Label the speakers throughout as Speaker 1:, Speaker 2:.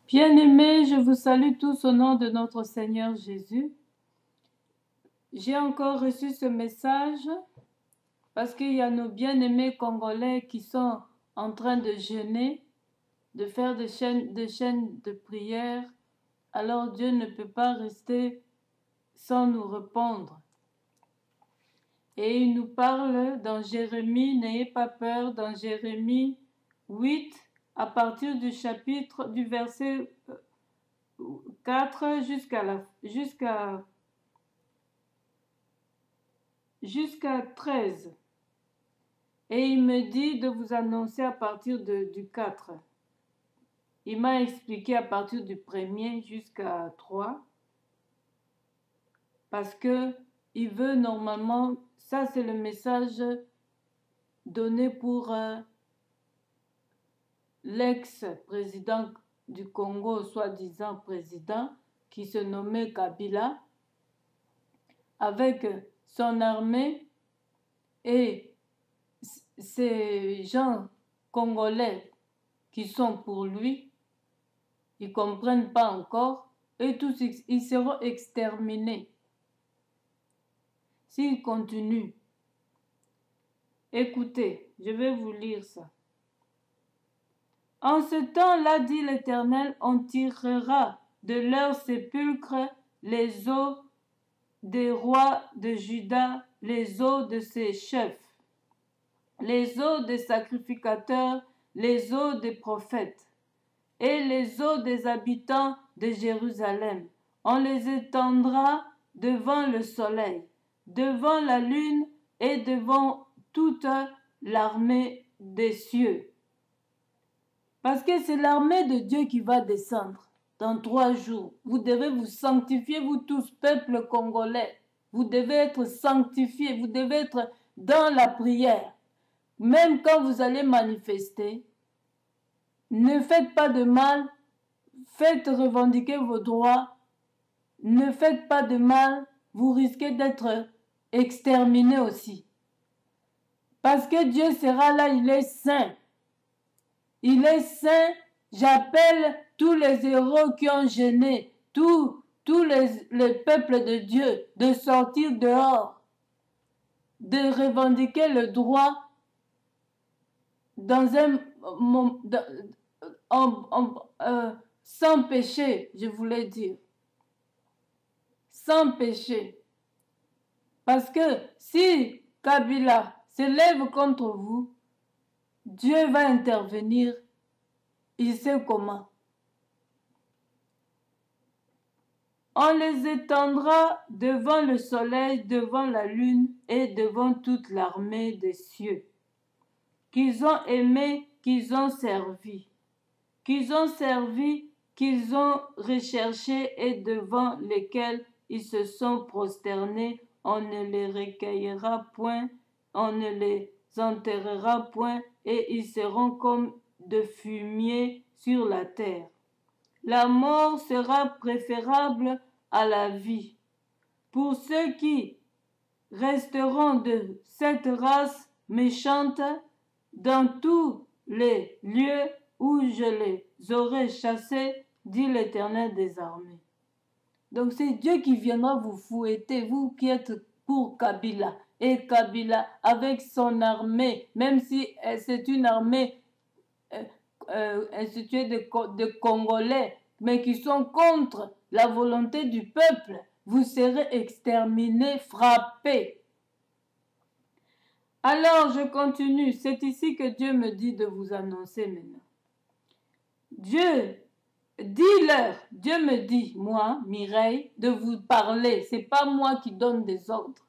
Speaker 1: Bien-aimés, je vous salue tous au nom de notre Seigneur Jésus. J'ai encore reçu ce message parce qu'il y a nos bien-aimés Congolais qui sont en train de jeûner, de faire des chaînes de prière. Alors Dieu ne peut pas rester sans nous répondre. Et il nous parle dans Jérémie, n'ayez pas peur, dans Jérémie 8, à partir du verset 4 jusqu'à 13. Et il me dit de vous annoncer à partir du 4. Il m'a expliqué à partir du 1er jusqu'à 3. Parce que il veut normalement, ça c'est le message donné pour l'ex-président du Congo, soi-disant président, qui se nommait Kabila, avec son armée et ces gens congolais qui sont pour lui, ils ne comprennent pas encore, et tous ils seront exterminés s'ils continuent. Écoutez, je vais vous lire ça. En ce temps-là, dit l'Éternel, on tirera de leur sépulcre les os des rois de Juda, les os de ses chefs, les os des sacrificateurs, les os des prophètes et les os des habitants de Jérusalem. On les étendra devant le soleil, devant la lune et devant toute l'armée des cieux. Parce que c'est l'armée de Dieu qui va descendre dans 3 jours. Vous devez vous sanctifier, vous tous, peuple congolais. Vous devez être sanctifiés, vous devez être dans la prière. Même quand vous allez manifester, ne faites pas de mal, faites revendiquer vos droits, ne faites pas de mal, vous risquez d'être exterminés aussi. Parce que Dieu sera là, il est saint. Il est saint, j'appelle tous les héros qui ont gêné, tous les peuples de Dieu, de sortir dehors, de revendiquer le droit dans sans péché, je voulais dire. Sans péché. Parce que si Kabila se lève contre vous, Dieu va intervenir. Il sait comment. On les étendra devant le soleil, devant la lune et devant toute l'armée des cieux, qu'ils ont aimé, qu'ils ont servi, qu'ils ont recherché et devant lesquels ils se sont prosternés. On ne les recueillera point, on ne les enterrera point, et ils seront comme de fumier sur la terre. La mort sera préférable à la vie. Pour ceux qui resteront de cette race méchante, dans tous les lieux où je les aurai chassés, dit l'Éternel des armées. Donc c'est Dieu qui viendra vous fouetter, vous qui êtes pour Kabila. Et Kabila, avec son armée, même si c'est une armée instituée de Congolais, mais qui sont contre la volonté du peuple, vous serez exterminés, frappés. Alors je continue, c'est ici que Dieu me dit de vous annoncer maintenant. Dieu me dit, moi, Mireille, de vous parler. C'est pas moi qui donne des ordres.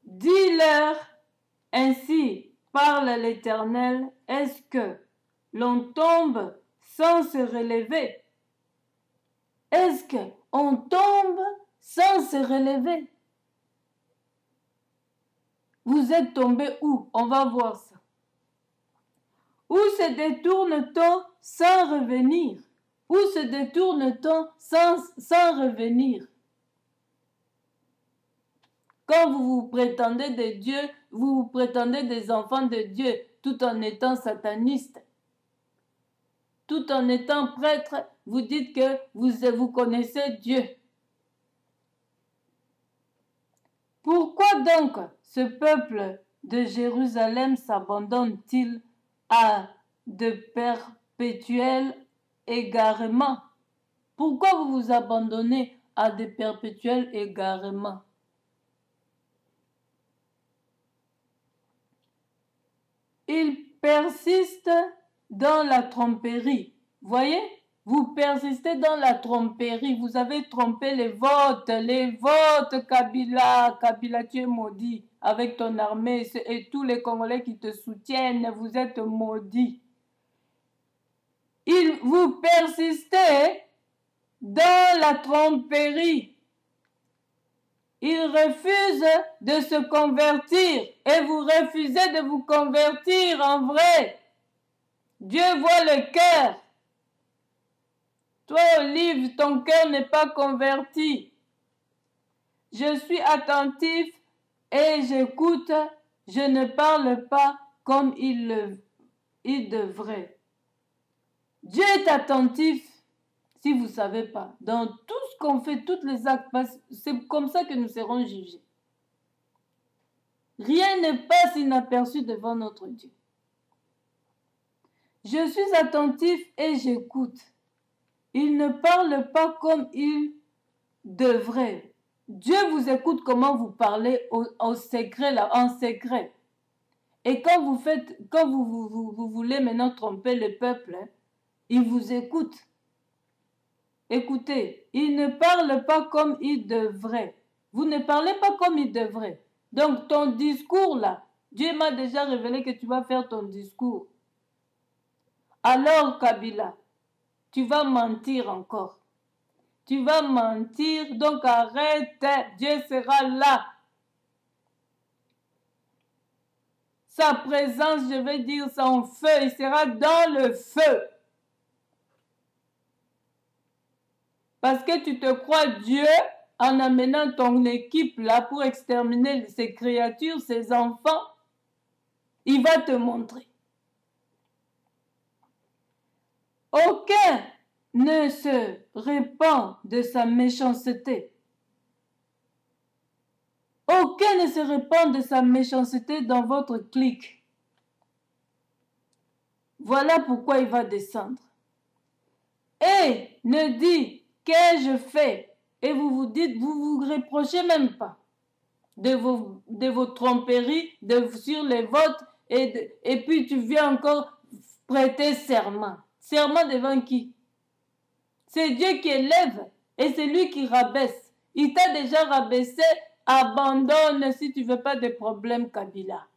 Speaker 1: Dis-leur, ainsi parle l'Éternel, est-ce que l'on tombe sans se relever? Est-ce qu'on tombe sans se relever? Vous êtes tombé où? On va voir ça. Où se détourne-t-on sans revenir? Où se détourne-t-on sans revenir? Quand vous vous prétendez de Dieu, vous vous prétendez des enfants de Dieu tout en étant sataniste, tout en étant prêtre, vous dites que vous connaissez Dieu. Pourquoi donc ce peuple de Jérusalem s'abandonne-t-il à de perpétuels égarements? Pourquoi vous vous abandonnez à de perpétuels égarements? Ils persistent dans la tromperie. Voyez? Vous persistez dans la tromperie. Vous avez trompé les votes, Kabila. Kabila, tu es maudit avec ton armée et tous les Congolais qui te soutiennent. Vous êtes maudits. Vous persistez dans la tromperie. Ils refusent de se convertir et vous refusez de vous convertir en vrai. Dieu voit le cœur. Toi, Olive, ton cœur n'est pas converti. Je suis attentif et j'écoute. Je ne parle pas comme il devrait. Dieu est attentif. Si vous ne savez pas, dans tout ce qu'on fait, tous les actes, c'est comme ça que nous serons jugés. Rien ne passe inaperçu devant notre Dieu. Je suis attentif et j'écoute. Il ne parle pas comme il devrait. Dieu vous écoute comment vous parlez en secret. Et quand vous voulez maintenant tromper le peuple, il vous écoute. Écoutez, il ne parle pas comme il devrait. Vous ne parlez pas comme il devrait. Donc, ton discours là, Dieu m'a déjà révélé que tu vas faire ton discours. Alors, Kabila, tu vas mentir encore. Tu vas mentir, donc arrête, Dieu sera là. Sa présence, je vais dire son feu, il sera dans le feu. Parce que tu te crois Dieu en amenant ton équipe là pour exterminer ces créatures, ces enfants. Il va te montrer. Aucun ne se répand de sa méchanceté. Aucun ne se répand de sa méchanceté dans votre clique. Voilà pourquoi il va descendre. Et ne dit qu'ai-je fait? Et vous vous dites, vous vous reprochez même pas de vos tromperies sur les votes et puis tu viens encore prêter serment. Serment devant qui? C'est Dieu qui élève et c'est lui qui rabaisse. Il t'a déjà rabaissé, abandonne si tu veux pas de problème, Kabila.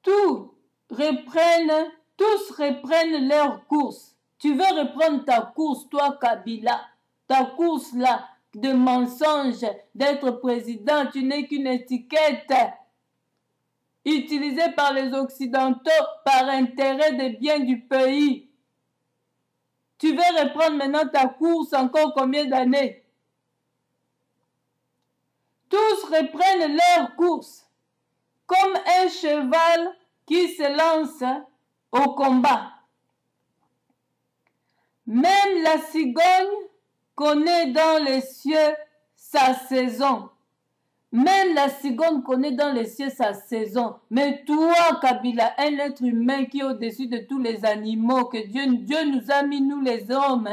Speaker 1: Tous reprennent leur course. Tu veux reprendre ta course, toi, Kabila, ta course là de mensonge, d'être président, tu n'es qu'une étiquette utilisée par les Occidentaux par intérêt des biens du pays. Tu veux reprendre maintenant ta course encore combien d'années? Tous reprennent leur course comme un cheval qui se lance au combat. Même la cigogne connaît dans les cieux sa saison. Même la cigogne connaît dans les cieux sa saison. Mais toi, Kabila, un être humain qui est au-dessus de tous les animaux, que Dieu nous a mis, nous les hommes,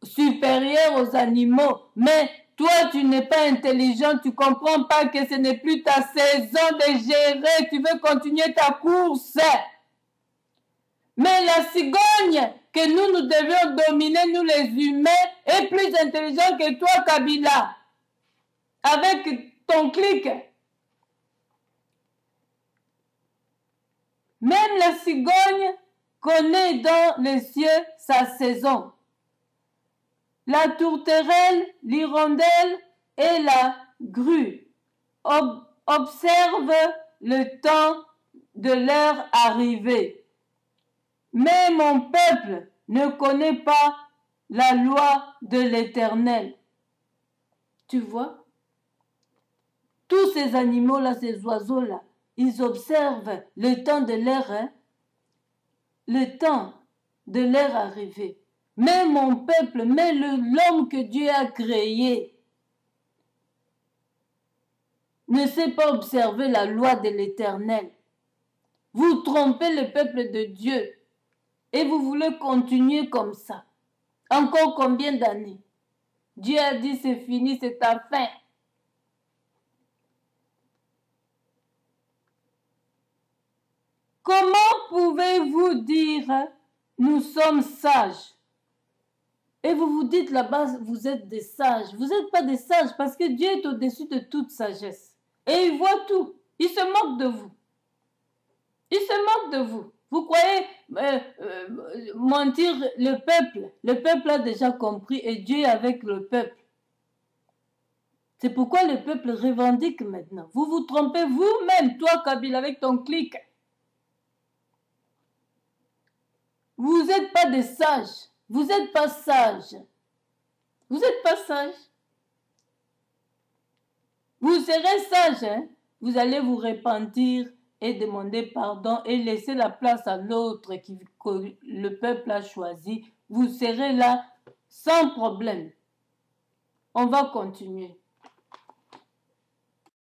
Speaker 1: supérieurs aux animaux. Mais toi, tu n'es pas intelligent, tu ne comprends pas que ce n'est plus ta saison de gérer, tu veux continuer ta course. Mais la cigogne que nous devions dominer, nous les humains, est plus intelligent que toi, Kabila. Avec ton clic. Même la cigogne connaît dans les cieux sa saison. La tourterelle, l'hirondelle et la grue observent le temps de leur arrivée. Mais mon peuple ne connaît pas la loi de l'Éternel. Tu vois? Tous ces animaux-là, ces oiseaux-là, ils observent le temps de leur le temps de leur arrivée. Mais mon peuple, mais l'homme que Dieu a créé ne sait pas observer la loi de l'Éternel. Vous trompez le peuple de Dieu et vous voulez continuer comme ça. Encore combien d'années? Dieu a dit c'est fini, c'est ta fin. Comment pouvez-vous dire nous sommes sages? Et vous vous dites là-bas, vous êtes des sages. Vous n'êtes pas des sages parce que Dieu est au-dessus de toute sagesse. Et il voit tout. Il se moque de vous. Il se moque de vous. Vous croyez mentir le peuple? Le peuple a déjà compris et Dieu est avec le peuple. C'est pourquoi le peuple revendique maintenant. Vous vous trompez vous-même, toi Kabila, avec ton clic. Vous n'êtes pas des sages. Vous n'êtes pas sages. Vous n'êtes pas sages. Vous serez sages, hein? Vous allez vous repentir et demander pardon et laisser la place à l'autre que le peuple a choisi. Vous serez là sans problème. On va continuer.